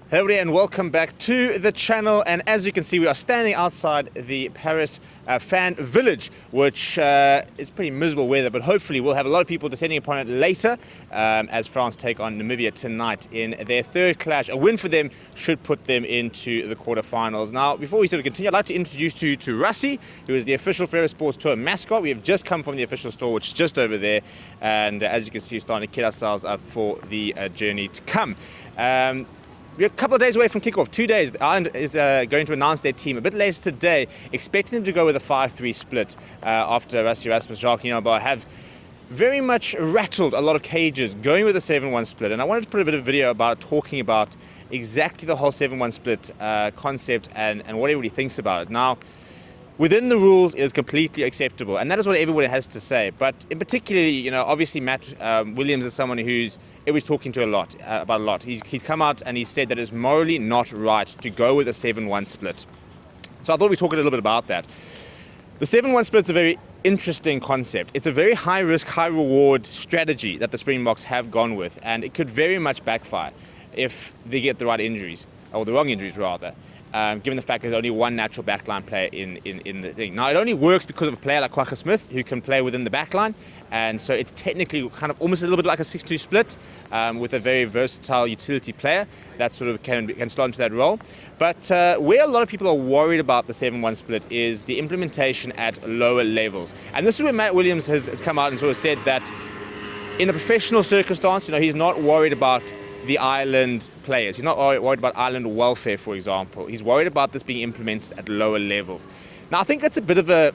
Hello everybody and welcome back to the channel, and as you can see we are standing outside the Paris fan village, which is pretty miserable weather, but hopefully we'll have a lot of people descending upon it later as France take on Namibia tonight in their third clash. A win for them should put them into the quarterfinals. Now before we sort of continue, I'd like to introduce you to Rassie, who is the official Ferreira Sports Tour mascot. We have just come from the official store, which is just over there, and as you can see we're starting to kit ourselves up for the journey to come. We're a couple of days away from kickoff, 2 days. Ireland is going to announce their team a bit later today, expecting them to go with a 5-3 split after Rassie Erasmus, Jacques Nienaber have very much rattled a lot of cages going with a 7-1 split. And I wanted to put a bit of video about talking about exactly the whole 7-1 split concept and what everybody thinks about it. Now, within the rules, it is completely acceptable, and that is what everybody has to say. But in particularly, obviously Matt Williams is someone who's everybody's talking to about a lot. He's come out and he's said that it's morally not right to go with a 7-1 split. So I thought we'd talk a little bit about that. The 7-1 split is a very interesting concept. It's a very high risk, high reward strategy that the Springboks have gone with, and it could very much backfire if they get the right injuries, or the wrong injuries rather. Given the fact there's only one natural backline player in the thing. Now, it only works because of a player like Kwagga Smith, who can play within the backline, and so it's technically kind of almost a little bit like a 6-2 split with a very versatile utility player that sort of can slot into that role. But where a lot of people are worried about the 7-1 split is the implementation at lower levels. And this is where Matt Williams has come out and sort of said that in a professional circumstance, he's not worried about the island players. He's not worried about island welfare, for example. He's worried about this being implemented at lower levels. Now, I think that's a bit of an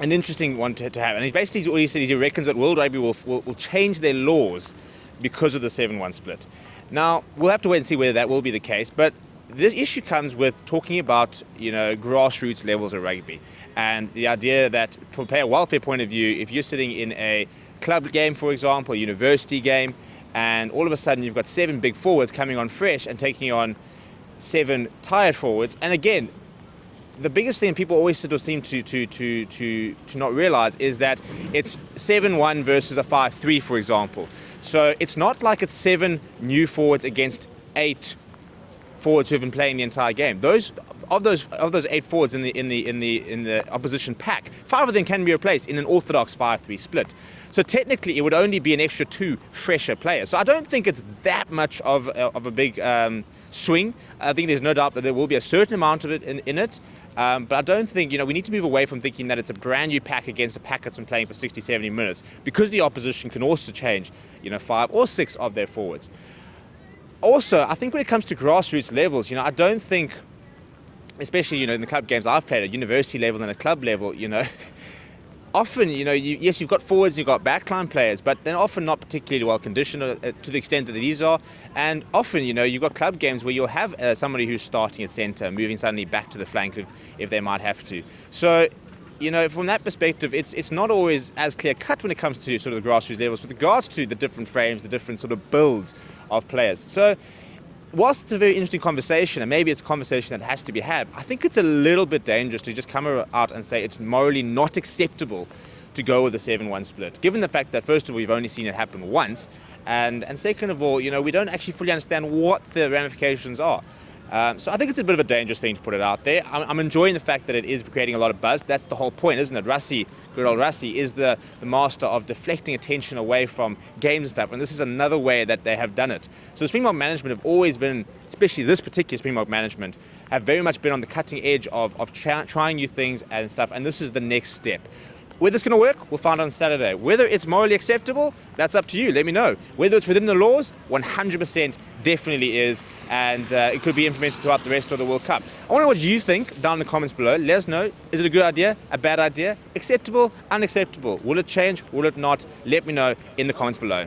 interesting one to have. And basically what he said is he reckons that World Rugby will change their laws because of the 7-1 split. Now, we'll have to wait and see whether that will be the case, but this issue comes with talking about, grassroots levels of rugby. And the idea that from a player welfare point of view, if you're sitting in a club game, for example, a university game, and all of a sudden you've got 7 big forwards coming on fresh and taking on 7 tired forwards. And again, the biggest thing people always sort of seem to not realize is that it's 7-1 versus a 5-3, for example. So it's not like it's 7 new forwards against 8 forwards who have been playing the entire game. Of those 8 forwards in the opposition pack, 5 of them can be replaced in an orthodox 5-3 split. So technically, it would only be an extra 2 fresher players. So I don't think it's that much of a big swing. I think there's no doubt that there will be a certain amount of it in it. But I don't think, we need to move away from thinking that it's a brand new pack against a pack that's been playing for 60, 70 minutes, because the opposition can also change, 5 or 6 of their forwards. Also, I think when it comes to grassroots levels, I don't think, especially, in the club games I've played at university level and at club level, often, yes, you've got forwards, you've got backline players, but they're often not particularly well conditioned to the extent that these are. And often, you've got club games where you'll have somebody who's starting at centre, moving suddenly back to the flank if they might have to. So, from that perspective, it's not always as clear cut when it comes to sort of the grassroots levels with regards to the different frames, the different sort of builds of players. So, whilst it's a very interesting conversation, and maybe it's a conversation that has to be had, I think it's a little bit dangerous to just come out and say it's morally not acceptable to go with the 7-1 split, given the fact that, first of all, we've only seen it happen once, and second of all, we don't actually fully understand what the ramifications are. So I think it's a bit of a dangerous thing to put it out there. I'm enjoying the fact that it is creating a lot of buzz. That's the whole point, isn't it? Good old Rassie is the master of deflecting attention away from game stuff, and this is another way that they have done it. So the Springbok management have always been, especially this particular Springbok management, have very much been on the cutting edge of trying new things and stuff, and this is the next step. Whether it's going to work, we'll find out on Saturday. Whether it's morally acceptable, that's up to you. Let me know. Whether it's within the laws, 100% definitely is, and it could be implemented throughout the rest of the World Cup. I want to know what you think down in the comments below. Let us know. Is it a good idea? A bad idea? Acceptable? Unacceptable? Will it change? Will it not? Let me know in the comments below.